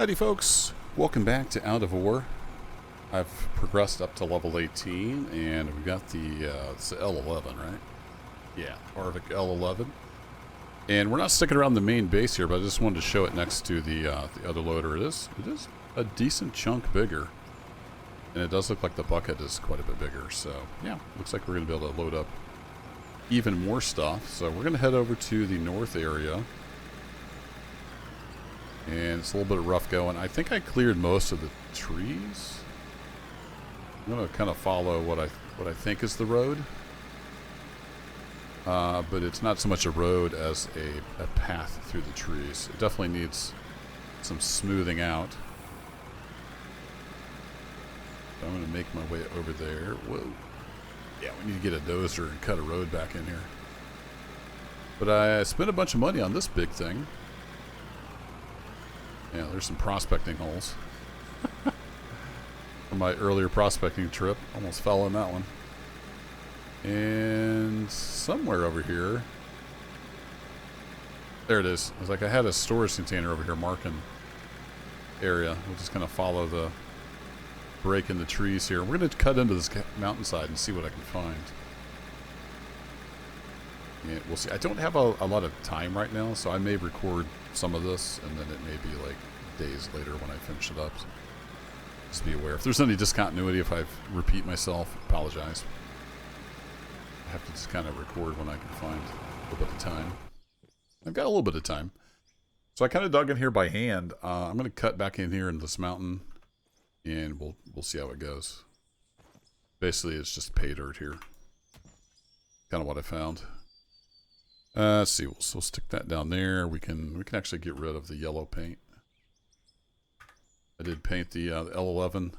Howdy folks, welcome back to Out of Ore. I've progressed up to level 18 and we've got it's the L11, right? Yeah, Arctic L11. And we're not sticking around the main base here, but I just wanted to show it next to the other loader. It is a decent chunk bigger. And it does look like the bucket is quite a bit bigger. So yeah, looks like we're going to be able to load up even more stuff. So we're going to head over to the north area. And it's a little bit rough going. I think I cleared most of the trees. I'm going to kind of follow what I think is the road. But it's not so much a road as a path through the trees. It definitely needs some smoothing out. So I'm going to make my way over there. Whoa. Yeah, we need to get a dozer and cut a road back in here. But I spent a bunch of money on this big thing. Yeah, there's some prospecting holes. From my earlier prospecting trip. Almost fell in that one. And somewhere over here. There it is. I was like, I had a storage container over here marking area. We'll just kind of follow the break in the trees here. We're going to cut into this mountainside and see what I can find. Yeah, we'll see. I don't have a lot of time right now, so I may record some of this, and then it may be like days later when I finish it up. Just be aware. If there's any discontinuity, if I repeat myself, apologize. I have to just kind of record when I can find a little bit of time. I've got a little bit of time. So I kind of dug in here by hand. I'm going to cut back in here in this mountain, and we'll see how it goes. Basically, it's just pay dirt here. Kind of what I found. Let's see. We'll stick that down there. We can actually get rid of the yellow paint. I did paint the L11.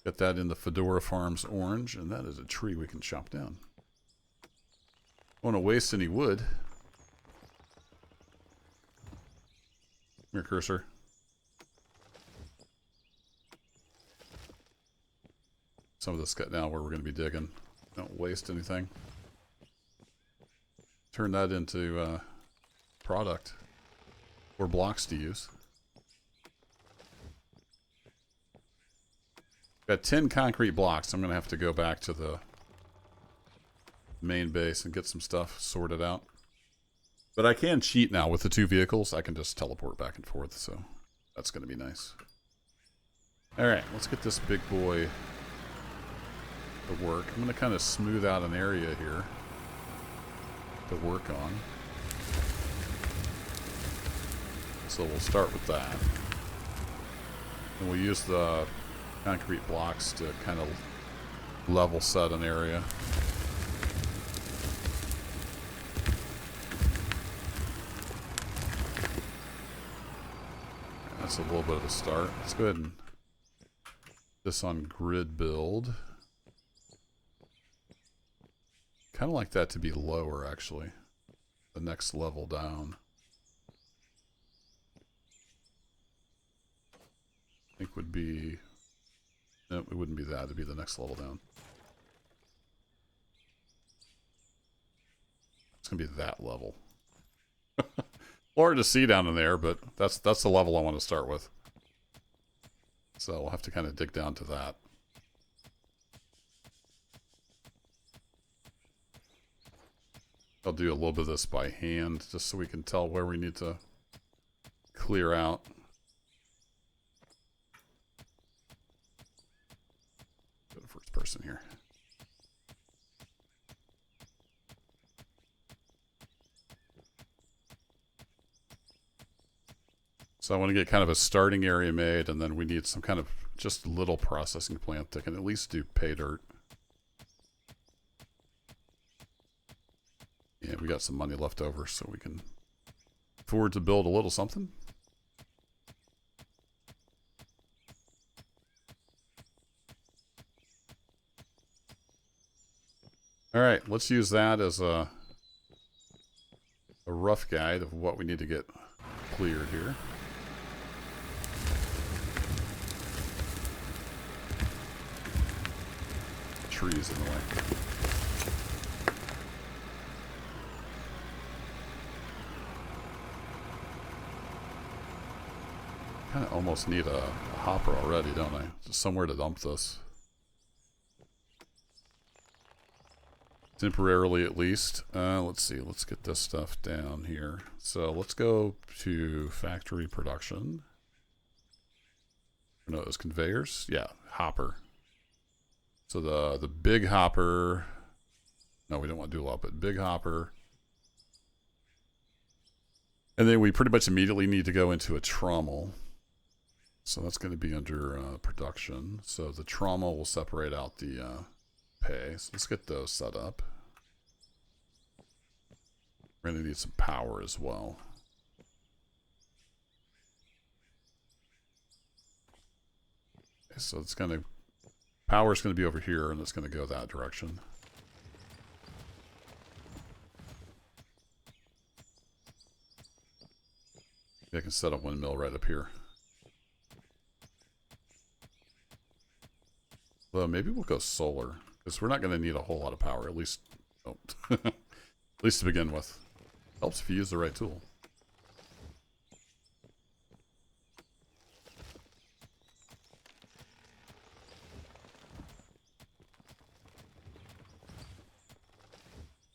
Got that in the Fedora Farms orange, and that is a tree we can chop down. Don't want to waste any wood. Come here, cursor. Some of this cut down where we're going to be digging. Don't waste anything. Turn that into product or blocks to use. Got 10 concrete blocks. I'm going to have to go back to the main base and get some stuff sorted out. But I can cheat now with the two vehicles. I can just teleport back and forth, so that's going to be nice. Alright, let's get this big boy to work. I'm going to kind of smooth out an area here to work on. So we'll start with that. And we'll use the concrete blocks to kind of level set an area. That's a little bit of a start. Let's go ahead and put this on grid build. Kind of like that to be lower, actually. The next level down. I think would be... No, it wouldn't be that. It'd be the next level down. It's going to be that level. Hard to see down in there, but that's the level I want to start with. So we'll have to kind of dig down to that. I'll do a little bit of this by hand, just so we can tell where we need to clear out. Go to first person here. So I want to get kind of a starting area made, and then we need some kind of just little processing plant that can at least do pay dirt. Yeah, we got some money left over, so we can afford to build a little something. Alright, let's use that as a rough guide of what we need to get cleared here. Trees in the way. kind of almost need a hopper already, don't I? Just somewhere to dump this. Temporarily, at least. Let's see. Let's get this stuff down here. So let's go to factory production. No, it was conveyors. Yeah, hopper. So the big hopper. No, we don't want to do a lot, but big hopper. And then we pretty much immediately need to go into a trommel. So that's going to be under production. So the trommel will separate out the pay. So let's get those set up. We're going to need some power as well. Okay, so it's going to, power is going to be over here, and it's going to go that direction. I can set a windmill right up here. Well, maybe we'll go solar, because we're not going to need a whole lot of power, at least, oh, at least to begin with. Helps if you use the right tool.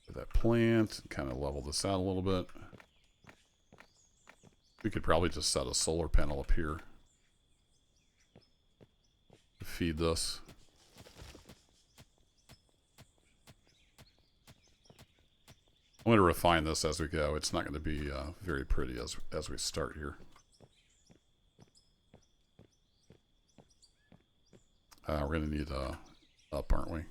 Get that plant, kind of level this out a little bit. We could probably just set a solar panel up here to feed this. I'm going to refine this as we go. It's not going to be very pretty as we start here. We're going to need up, aren't we?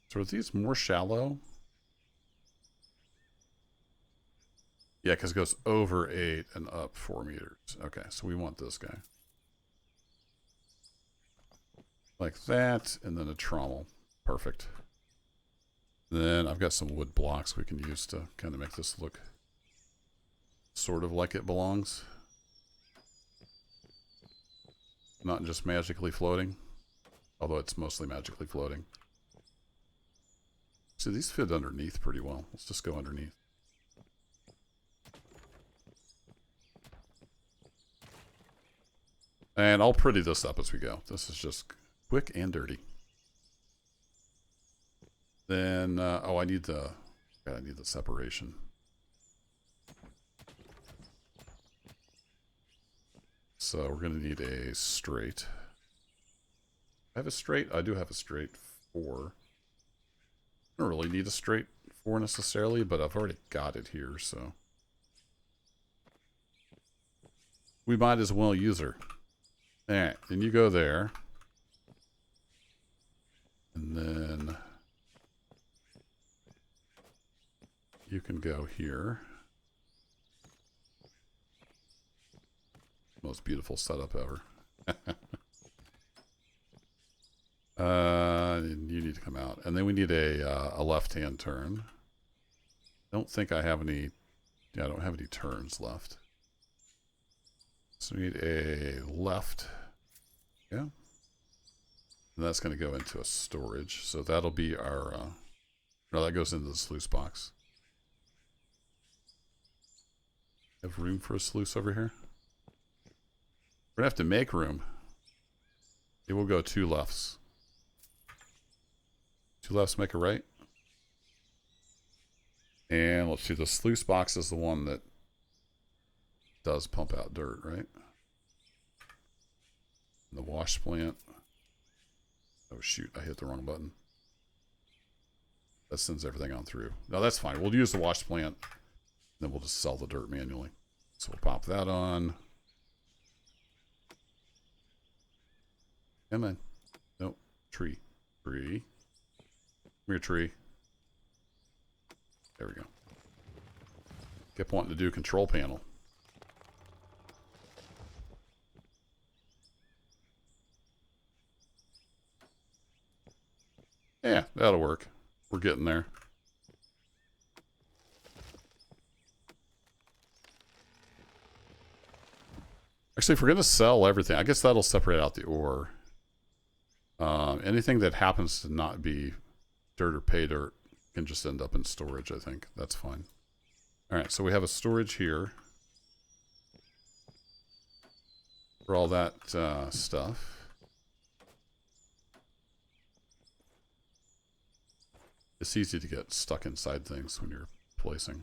So are these more shallow? Yeah, because it goes over 8 and up 4 meters. Okay, so we want this guy. Like that, and then a trommel. Perfect. Then I've got some wood blocks we can use to kind of make this look sort of like it belongs. Not just magically floating, although it's mostly magically floating. So these fit underneath pretty well. Let's just go underneath. And I'll pretty this up as we go. This is just quick and dirty. Then, oh, I need the separation. So we're going to need a straight. I have a straight. I do have a straight 4. I don't really need a straight 4 necessarily, but I've already got it here, so we might as well use her. Alright, then you go there. And then you can go here. Most beautiful setup ever. And you need to come out. And then we need a left-hand turn. I don't think I have any... Yeah, I don't have any turns left. So we need a left. Yeah. And that's going to go into a storage. So that'll be our... no, that goes into the sluice box. Have room for a sluice over here? We're going to have to make room. It will go 2 lefts. 2 lefts make a right. And let's see, the sluice box is the one that does pump out dirt, right? And the wash plant. Oh shoot, I hit the wrong button. That sends everything on through. No, that's fine. We'll use the wash plant. Then we'll just sell the dirt manually. So we'll pop that on. Come on. Nope. Tree. Tree. Come here, tree. There we go. Kept wanting to do control panel. Yeah, that'll work. We're getting there. Actually, if we're going to sell everything, I guess that'll separate out the ore. Anything that happens to not be dirt or pay dirt, can just end up in storage, I think. That's fine. Alright, so we have a storage here for all that stuff. It's easy to get stuck inside things when you're placing.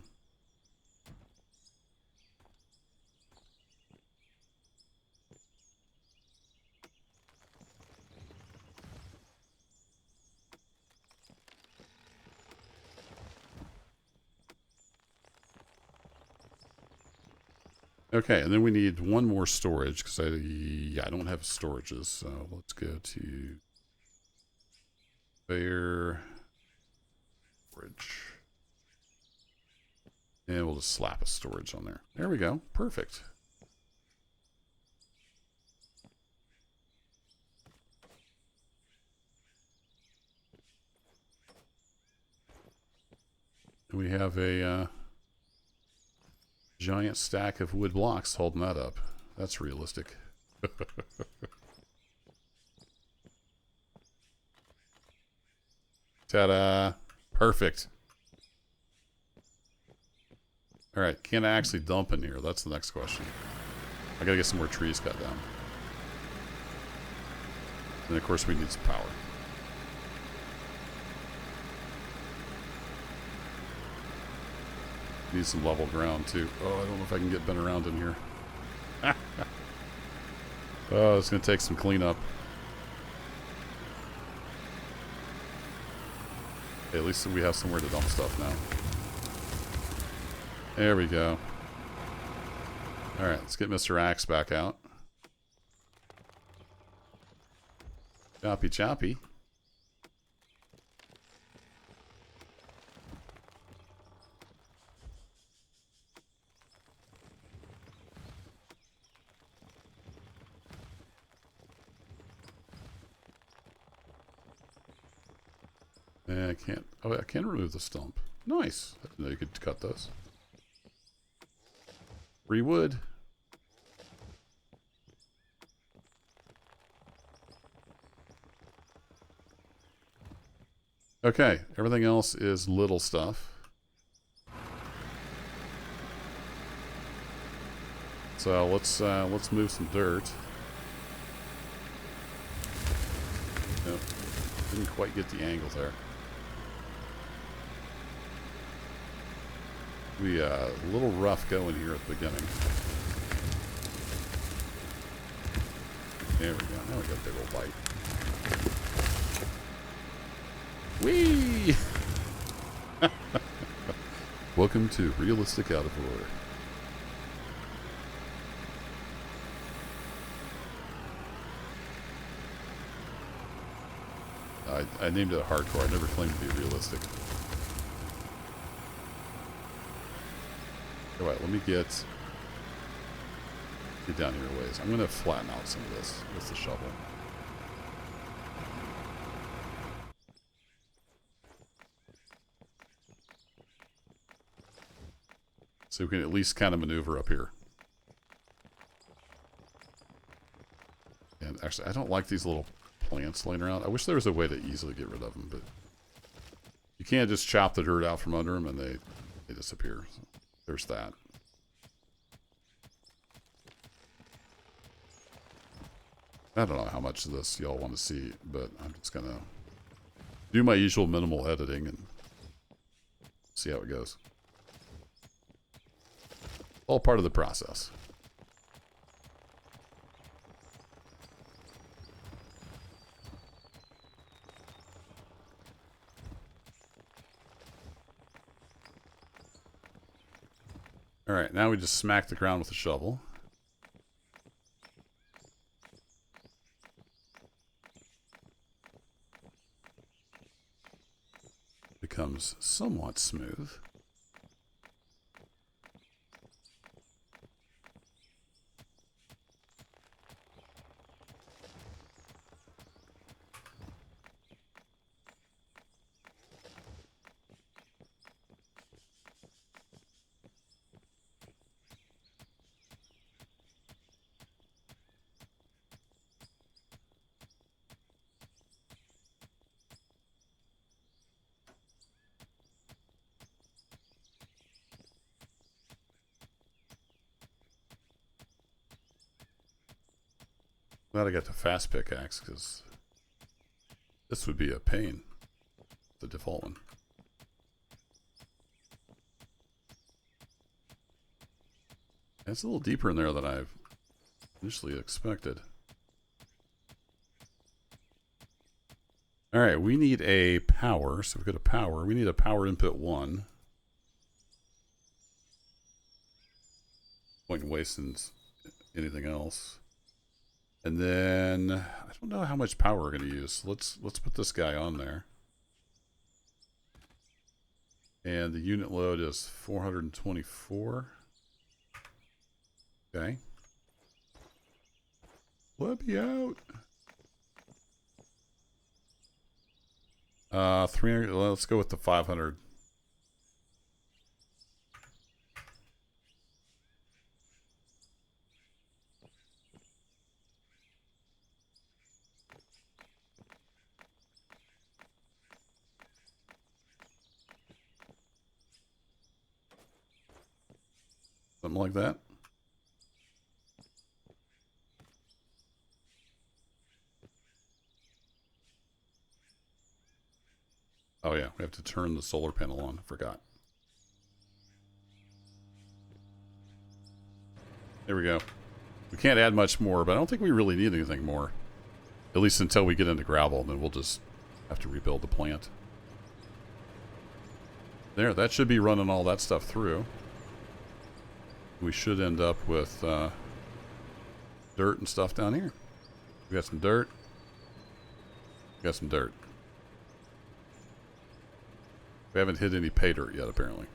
Okay, and then we need one more storage because I don't have storages. So let's go to conveyor storage, and we'll just slap a storage on there. There we go. Perfect. And we have a giant stack of wood blocks holding that up. That's realistic. Ta-da! Perfect. Alright, can I actually dump in here? That's the next question. I gotta get some more trees cut down. And of course we need some power. Need some level ground too. Oh, I don't know if I can get bent around in here. Oh, it's going to take some cleanup. Okay, at least we have somewhere to dump stuff now. There we go. Alright, let's get Mr. Axe back out. Choppy choppy. I can't. Oh, I can remove the stump. Nice. I didn't know you could cut those. Free wood. Okay, everything else is little stuff. So let's move some dirt. Nope, didn't quite get the angle there. We a little rough going here at the beginning. There we go. Now we got a big old bite. Whee! Welcome to Realistic Out of Order. I named it hardcore. I never claimed to be realistic. Alright, let me get down here a ways. I'm going to flatten out some of this with the shovel. So we can at least kind of maneuver up here. And actually, I don't like these little plants laying around. I wish there was a way to easily get rid of them, but you can't just chop the dirt out from under them and they disappear. So there's that. I don't know how much of this y'all want to see, but I'm just going to do my usual minimal editing and see how it goes. All part of the process. Alright, now we just smack the ground with a shovel. Becomes somewhat smooth. Glad I got the fast pickaxe, because this would be a pain. The default one. It's a little deeper in there than I've initially expected. Alright, we need a power. So we've got a power. We need a power input 1. Point in wasting anything else. And then I don't know how much power we're going to use. Let's put this guy on there. And the unit load is 424. Okay. Let me out. 300. Let's go with the 500. Something like that. Oh yeah, we have to turn the solar panel on. I forgot. There we go. We can't add much more, but I don't think we really need anything more. At least until we get into gravel, and then we'll just have to rebuild the plant. There, that should be running all that stuff through. We should end up with dirt and stuff down here. We got some dirt. We got some dirt. We haven't hit any pay dirt yet, apparently.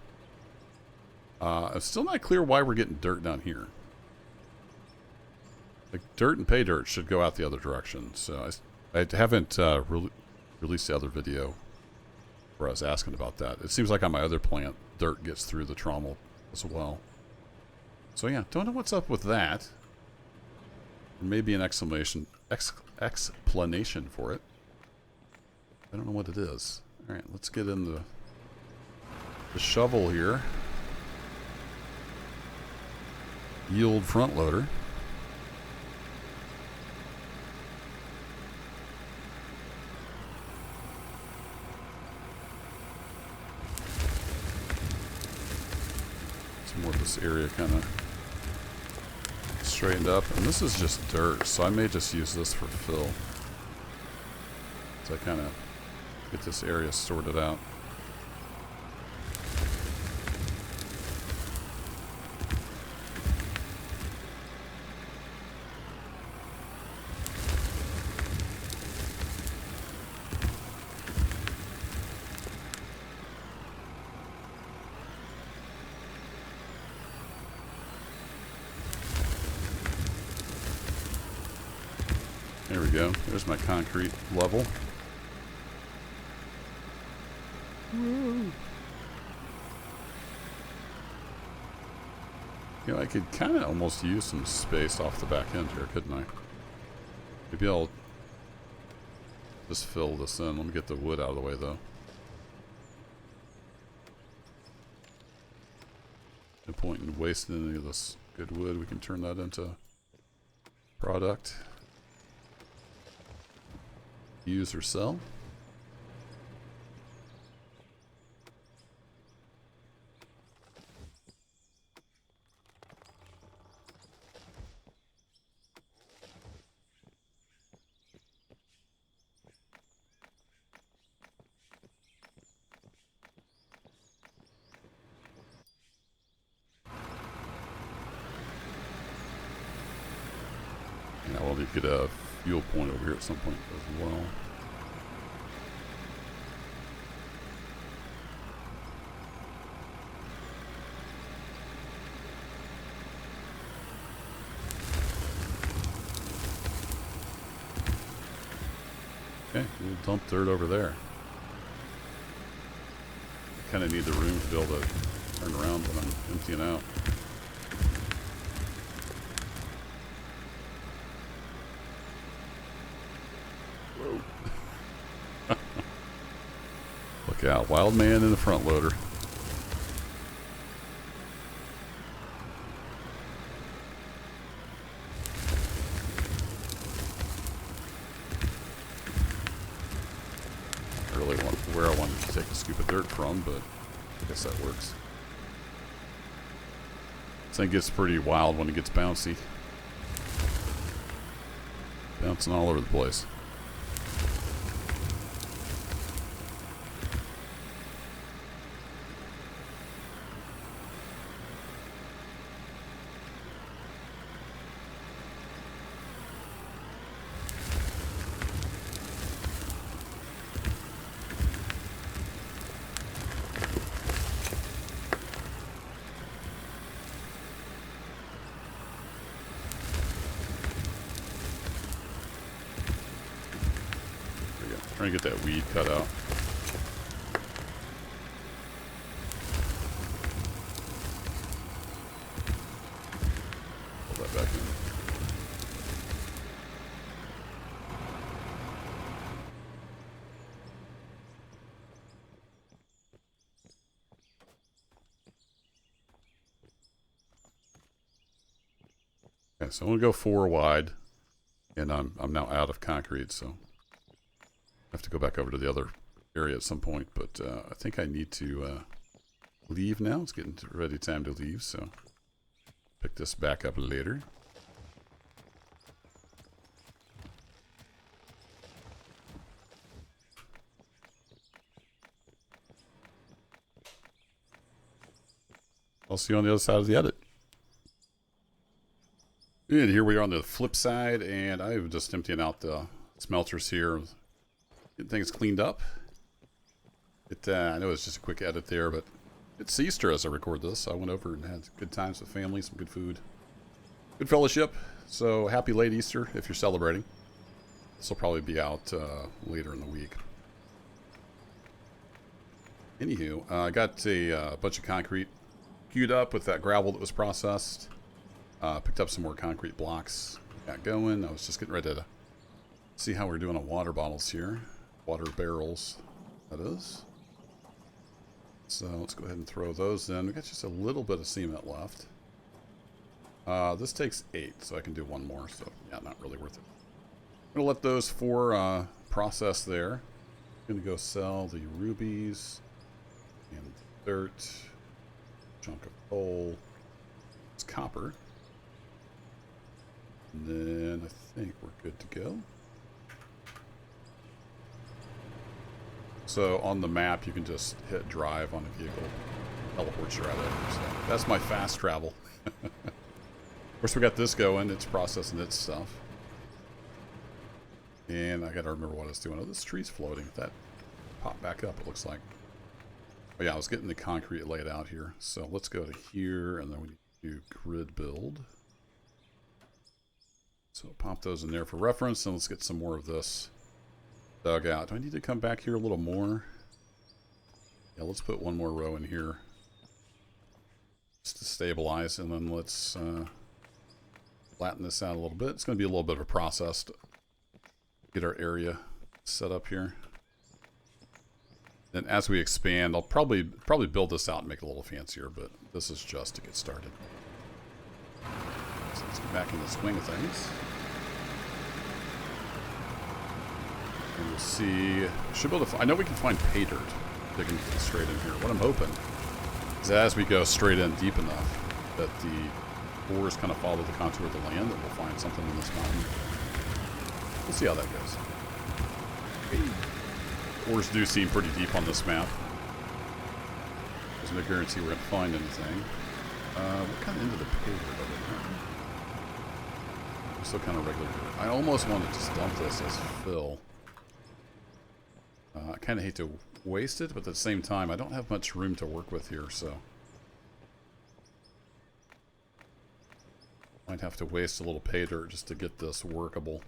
It's still not clear why we're getting dirt down here. Like, dirt and pay dirt should go out the other direction. So I haven't released the other video where I was asking about that. It seems like on my other plant, dirt gets through the trommel as well. So yeah, don't know what's up with that. Maybe an explanation for it. I don't know what it is. All right, let's get in the shovel here. Yield front loader. Some more of this area kind of straightened up, and this is just dirt, so I may just use this for fill. So I kind of get this area sorted out. There we go. There's my concrete level. Woo. You know, I could kind of almost use some space off the back end here, couldn't I? Maybe I'll just fill this in. Let me get the wood out of the way, though. No point in wasting any of this good wood. We can turn that into product. Use or sell. Yeah, we'll need to get a fuel point over here at some point as well. Okay, we'll dump dirt over there. Kind of need the room to be able to turn around when I'm emptying out. Whoa. Look out, wild man in the front loader. quite where I wanted to take the scoop of dirt from, but I guess that works. This thing gets pretty wild when it gets bouncy. Bouncing all over the place. Trying to get that weed cut out. Pull that back in. Okay, so I'm gonna go 4 wide, and I'm now out of concrete, so I have to go back over to the other area at some point, but I think I need to leave now. It's getting ready time to leave, so pick this back up later. I'll see you on the other side of the edit. And here we are on the flip side, and I'm just emptying out the smelters here. Getting things cleaned up. I know it's just a quick edit there, but it's Easter as I record this. So I went over and had good times with family, some good food, good fellowship. So happy late Easter if you're celebrating. This will probably be out later in the week. Anywho, I got a bunch of concrete queued up with that gravel that was processed. Picked up some more concrete blocks. Got going. I was just getting ready to see how we're doing on water bottles here. Water barrels, that is. So let's go ahead and throw those in. We got just a little bit of cement left. This takes 8, so I can do 1 more. So yeah, not really worth it. I'm gonna let those 4 process there. I'm gonna go sell the rubies and dirt, chunk of coal. It's copper. And then I think we're good to go. So on the map, you can just hit drive on a vehicle, teleports you right over. So that's my fast travel. Of course, we got this going. It's processing its stuff. And I got to remember what I was doing. Oh, this tree's floating. That popped back up, it looks like. Oh, yeah, I was getting the concrete laid out here. So let's go to here, and then we need to do grid build. So pop those in there for reference, and let's get some more of this dug out. Do I need to come back here a little more? Yeah, let's put 1 more row in here just to stabilize, and then let's flatten this out a little bit. It's going to be a little bit of a process to get our area set up here. Then as we expand, I'll probably build this out and make it a little fancier, but this is just to get started. So let's get back in the swing of things. And we'll see. Should be able to. I know we can find pay dirt digging straight in here. What I'm hoping is that as we go straight in deep enough, that the ores kind of follow the contour of the land, that we'll find something in this mountain. We'll see how that goes. Ores do seem pretty deep on this map. There's no guarantee we're going to find anything. What kind of into the pay dirt over there? Still kind of regular dirt. I almost want to just dump this as fill. I kind of hate to waste it, but at the same time, I don't have much room to work with here, so might have to waste a little pay dirt just to get this workable.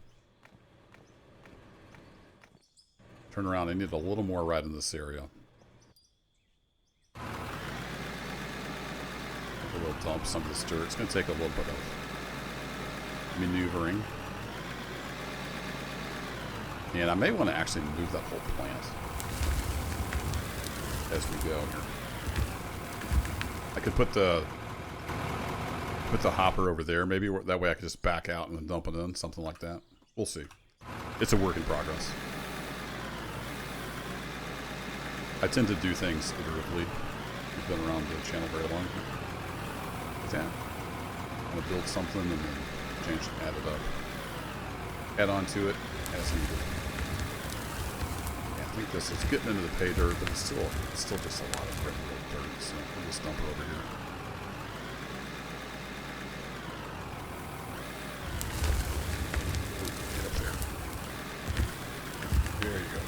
Turn around, I need a little more right in this area. A little dump some of this dirt. It's going to take a little bit of maneuvering. And I may want to actually move that whole plant as we go here. I could put the hopper over there. Maybe that way I could just back out and then dump it in, something like that. We'll see. It's a work in progress. I tend to do things iteratively. I've been around the channel very long. Like that. I'm going to build something and then change it, add it up. Add on to it as needed. Yeah, I think this is getting into the pay dirt, but it's still just a lot of regular dirt, so we'll just dump it over here. Get up there. There you go.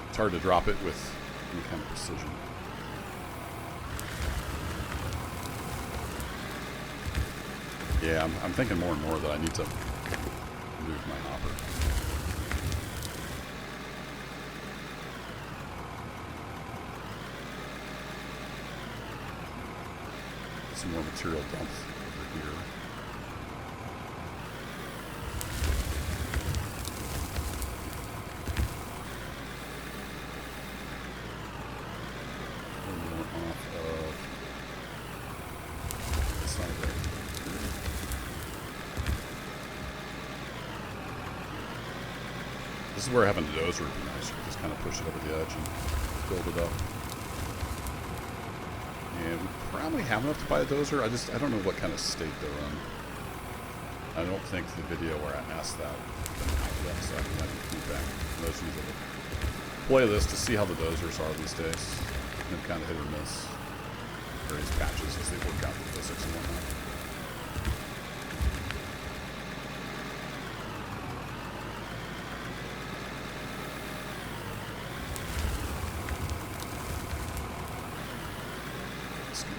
It's hard to drop it with any kind of precision. Yeah, I'm thinking more and more that I need to move my hopper. Some more material dumps over here. This is where having a dozer would be nice. You just kind of push it over the edge and build it up. And we probably have enough to buy a dozer. I don't know what kind of state they're in. I don't think the video where I asked that yet, so I can have feedback. Those usually play this to see how the dozers are these days. And kind of hit or miss various patches as they work out the physics and whatnot.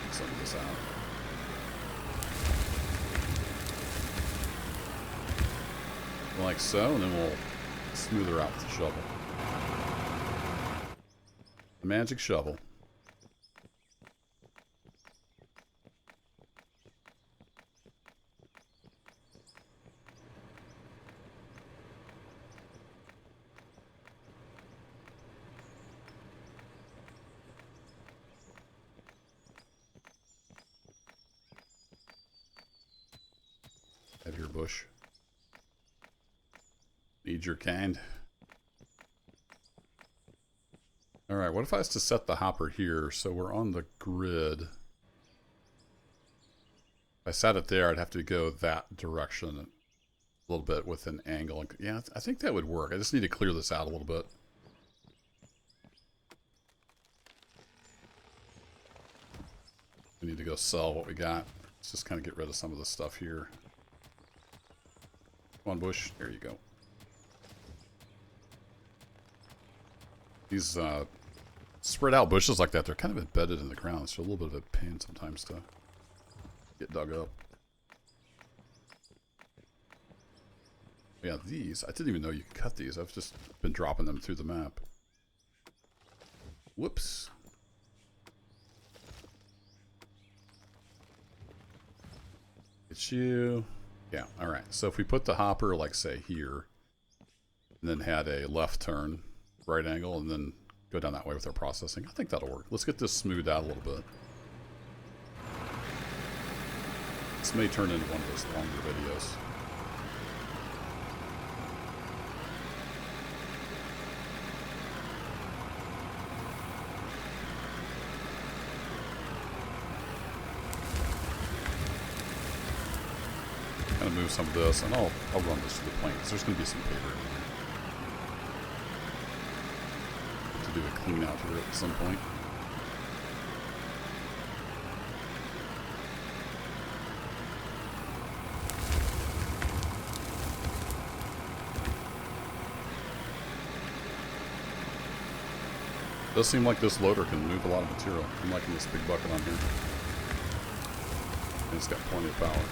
Some of this out. Like so, and then we'll smooth her out with the shovel. The magic shovel. Heavier bush. Need your kind. Alright, what if I was to set the hopper here so we're on the grid? If I set it there, I'd have to go that direction a little bit with an angle. Yeah, I think that would work. I just need to clear this out a little bit. We need to go sell what we got. Let's just kind of get rid of some of this stuff here. Come on, bush. There you go. These spread out bushes like that, they're kind of embedded in the ground, so a little bit of a pain sometimes to get dug up. Yeah, these, I didn't even know you could cut these. I've just been dropping them through the map. Whoops. Get you. Yeah, alright. So if we put the hopper, like, say, here, and then had a left turn, right angle, and then go down that way with our processing, I think that'll work. Let's get this smoothed out a little bit. This may turn into one of those longer videos. Kind of move some of this, and I'll run this to the plane, because there's going to be some paper in there. To do a clean out here at some point. It does seem like this loader can move a lot of material. I'm liking this big bucket on here. And it's got plenty of power.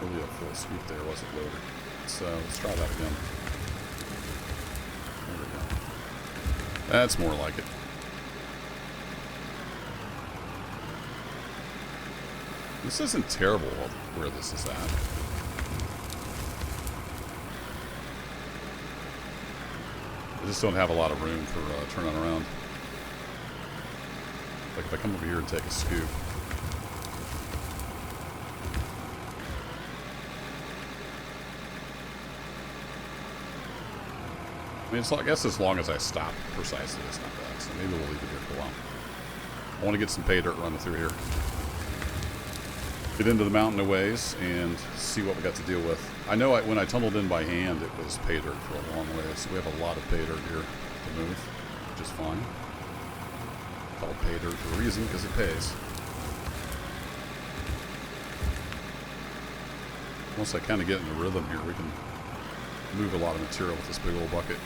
Really a full scoop there, was it, loader? So let's try that again. There we go. That's more like it. This isn't terrible where this is at. I just don't have a lot of room for turning around. Like if I come over here and take a scoop. I mean, I guess as long as I stop precisely, it's not bad. So maybe we'll leave it here for a while. I want to get some pay dirt running through here. Get into the mountain a ways and see what we got to deal with. I know when I tunneled in by hand, it was pay dirt for a long way. So we have a lot of pay dirt here to move, which is fine. It's called pay dirt for a reason, because it pays. Once I kind of get in the rhythm here, we can move a lot of material with this big old bucket.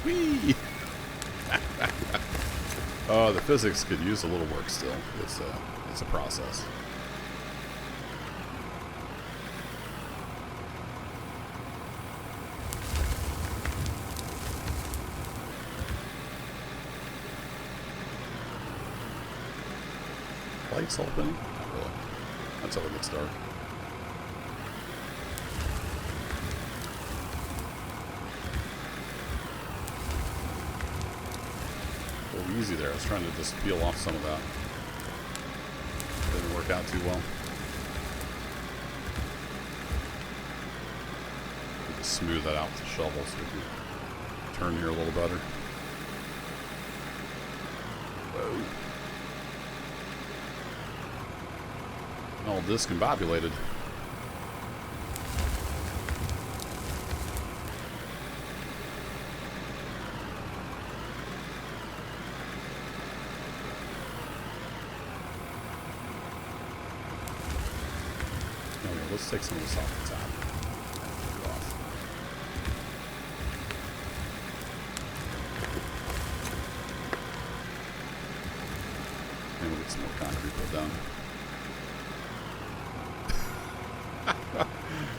Whee! Oh, the physics could use a little work still. It's a process. Lights opening? Not really. That's how it gets dark. A little easy there. I was trying to just peel off some of that. Didn't work out too well. Need to smooth that out with the shovel so we can turn here a little better. Whoa. All discombobulated. Okay, let's take some of this off the top. Take it off. And we'll get some more concrete put down.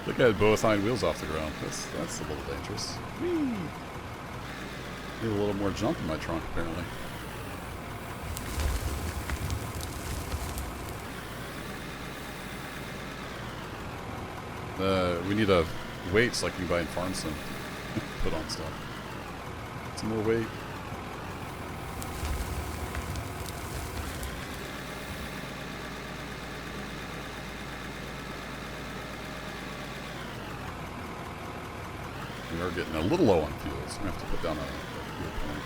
Look at both hind wheels off the ground. That's a little dangerous. Whee! Need a little more jump in my trunk, apparently. We need weights like you buy in Farmson. Put on stuff. Some more weight. We are getting a little low on fuel, so we have to put down a fuel point.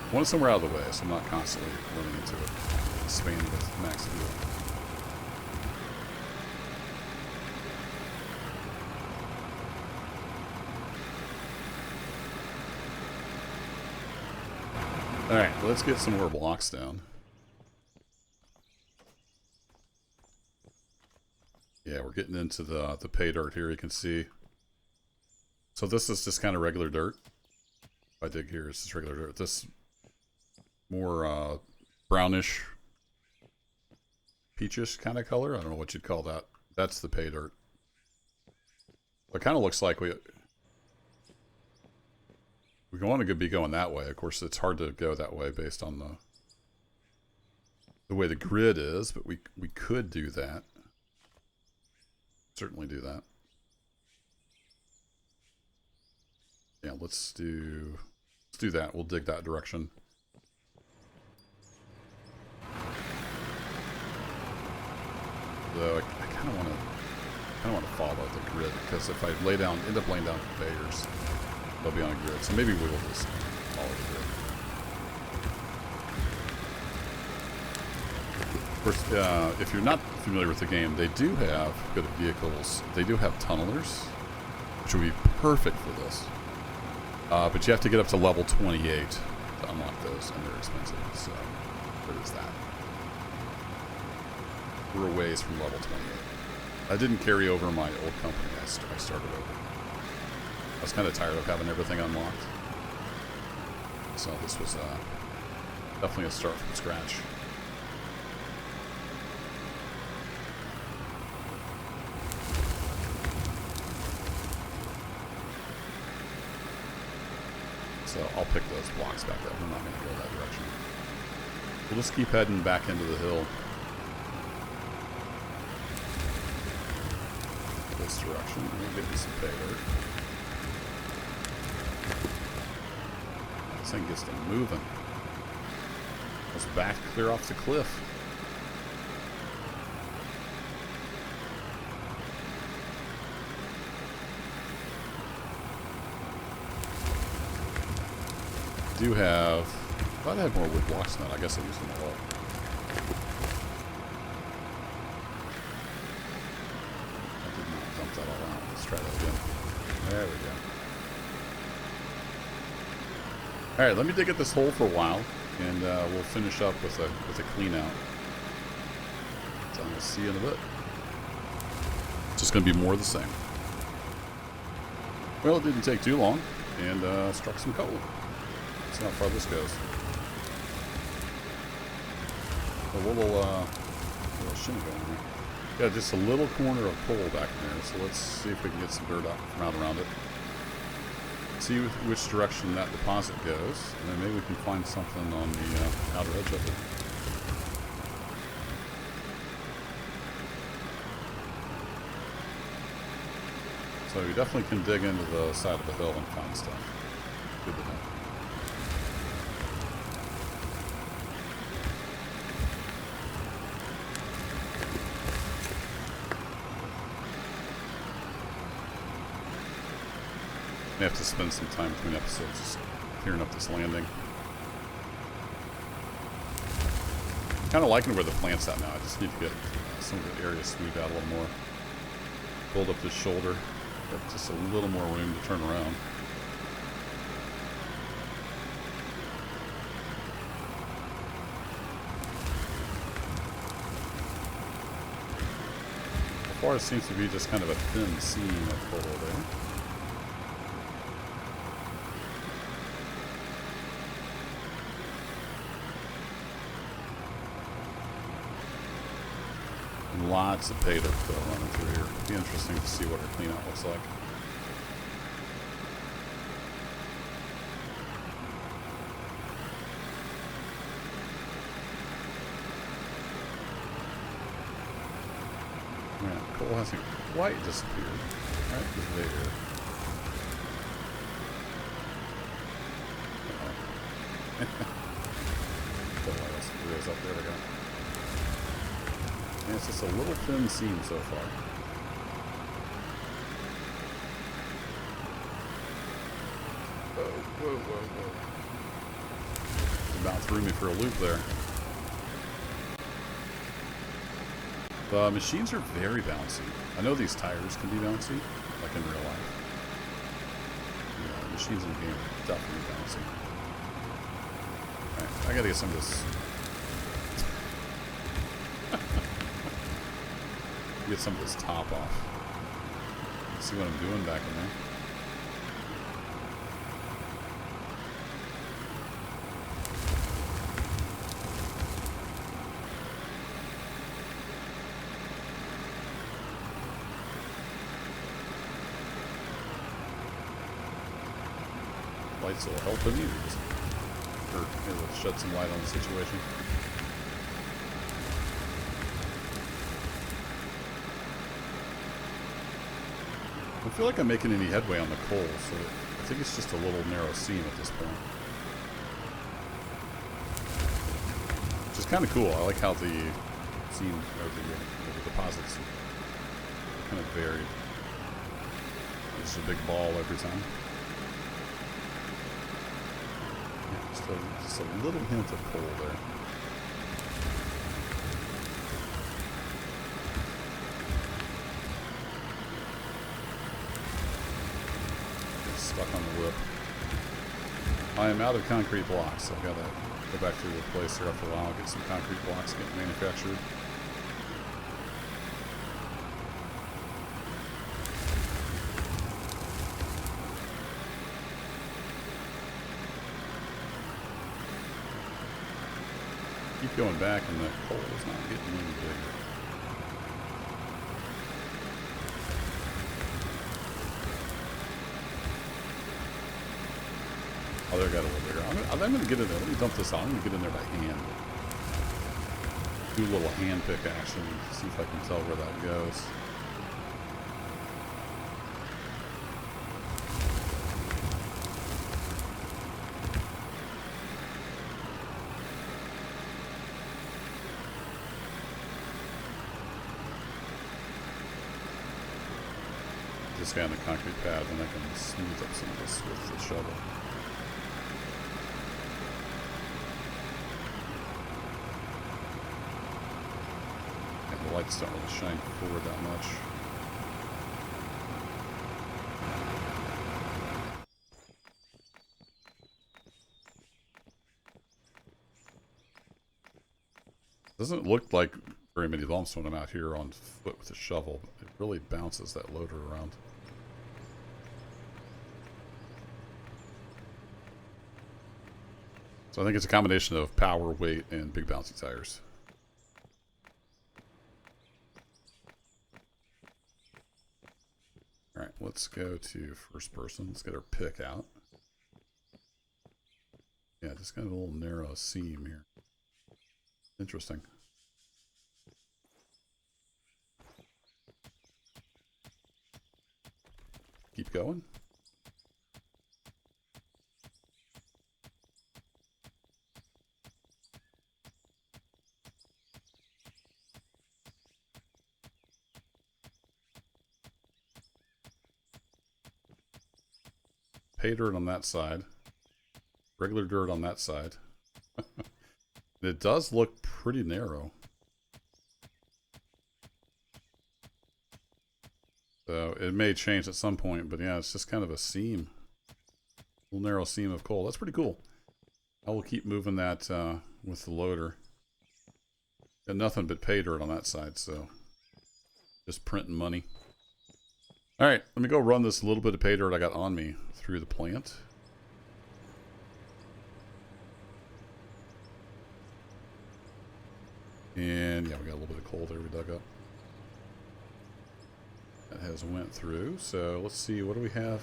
I want it somewhere out of the way, so I'm not constantly running into it, spinning with max fuel. Alright, let's get some more blocks down. Yeah, we're getting into the pay dirt here, you can see. So this is just kind of regular dirt. If I dig here, it's just regular dirt. This more brownish, peachish kind of color. I don't know what you'd call that. That's the pay dirt. It kind of looks like we want to be going that way. Of course, it's hard to go that way based on the way the grid is, but we could do that. Certainly do that. Yeah, let's do that. We'll dig that direction. Though I kind of want to follow the grid, because if I end up laying down conveyors, they'll be on a grid. So maybe we'll just follow the grid. Of course, if you're not familiar with the game, they do have good vehicles. They do have tunnelers, which would be perfect for this. But you have to get up to level 28 to unlock those, and they're expensive. So there is that. We're a ways from level 28. I didn't carry over my old company. I started over. I was kind of tired of having everything unlocked. So this was definitely a start from scratch. So I'll pick those blocks back up. I'm not going to go that direction. We'll just keep heading back into the hill. this direction. We'll get you some pay dirt. This thing gets to moving. Let's back clear off the cliff. Do have... I thought I had more wood blocks than that. I guess I used them all up. I did not dump that all out. Let's try that again. There we go. Alright, let me dig at this hole for a while, and we'll finish up with a clean out. So I'm going to see you in a bit. It's just going to be more of the same. Well, it didn't take too long, and struck some coal. Let's see how far this goes. A little shimmy going here. Yeah, just a little corner of coal back in there. So let's see if we can get some dirt out from out around it. See which direction that deposit goes, and then maybe we can find something on the outer edge of it. So we definitely can dig into the side of the hill and find stuff. Good to know. I have to spend some time between episodes just clearing up this landing. Kind of liking where the plant's at now. I just need to get some of the area smoothed out a little more. Build up this shoulder. Got just a little more room to turn around. So far it seems to be just kind of a thin seam of coal there. Lots of pay dirt running through here. It'd be interesting to see what our cleanout looks like. Man, coal hasn't quite disappeared. Right there. What else up there we go. And it's just a little thin seam so far. Whoa. About threw me for a loop there. The machines are very bouncy. I know these tires can be bouncy, like in real life. Yeah, the machines in the game are definitely bouncy. Alright, I gotta get some of this. Get some of this top off. See what I'm doing back in there. Lights will help him use. Or it'll shed some light on the situation. I don't feel like I'm making any headway on the coal, so I think it's just a little narrow seam at this point. Which is kind of cool. I like how the seam, or the deposits are kind of varied. It's a big ball every time. Yeah, just a little hint of coal there. Stuck on the whip. I am out of concrete blocks, so I've got to go back to the place here after a while, get some concrete blocks, get manufactured. Keep going back and the coal is not getting any bigger. Oh, there got a little bigger. I'm going to get in there. Let me dump this out. I'm going to get in there by hand. Do a little hand pick action. See if I can tell where that goes. this guy on the concrete pad, and I can smooth up some of this with the shovel. And the lights don't really shine forward that much. Doesn't look like very many lumps when I'm out here on foot with a shovel. It really bounces that loader around. So I think it's a combination of power, weight, and big bouncy tires. Alright, let's go to first person. Let's get our pick out. Yeah, just got a little narrow seam here. Interesting. Keep going. Pay dirt on that side. Regular dirt on that side. It does look pretty narrow. So it may change at some point, but yeah, it's just kind of a seam. A little narrow seam of coal. That's pretty cool. I will keep moving that with the loader. Got nothing but pay dirt on that side, so just printing money. Alright, let me go run this little bit of pay dirt I got on me through the plant. And yeah, we got a little bit of coal there we dug up. That has went through. So let's see, what do we have?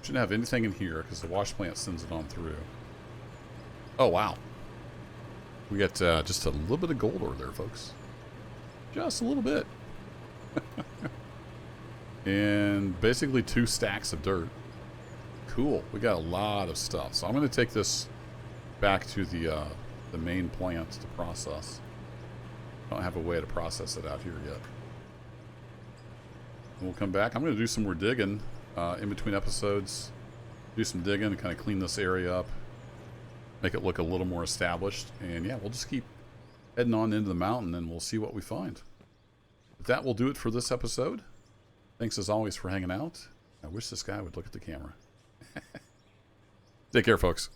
Shouldn't have anything in here because the wash plant sends it on through. Oh, wow. We got just a little bit of gold ore there, folks. Just a little bit. And basically 2 stacks of dirt. Cool. We got a lot of stuff. So I'm going to take this back to the main plant to process. I don't have a way to process it out here yet. We'll come back. I'm going to do some more digging in between episodes. Do some digging and kind of clean this area up. Make it look a little more established. And yeah, we'll just keep heading on into the mountain and we'll see what we find. But that will do it for this episode. Thanks as always for hanging out. I wish this guy would look at the camera. Take care, folks.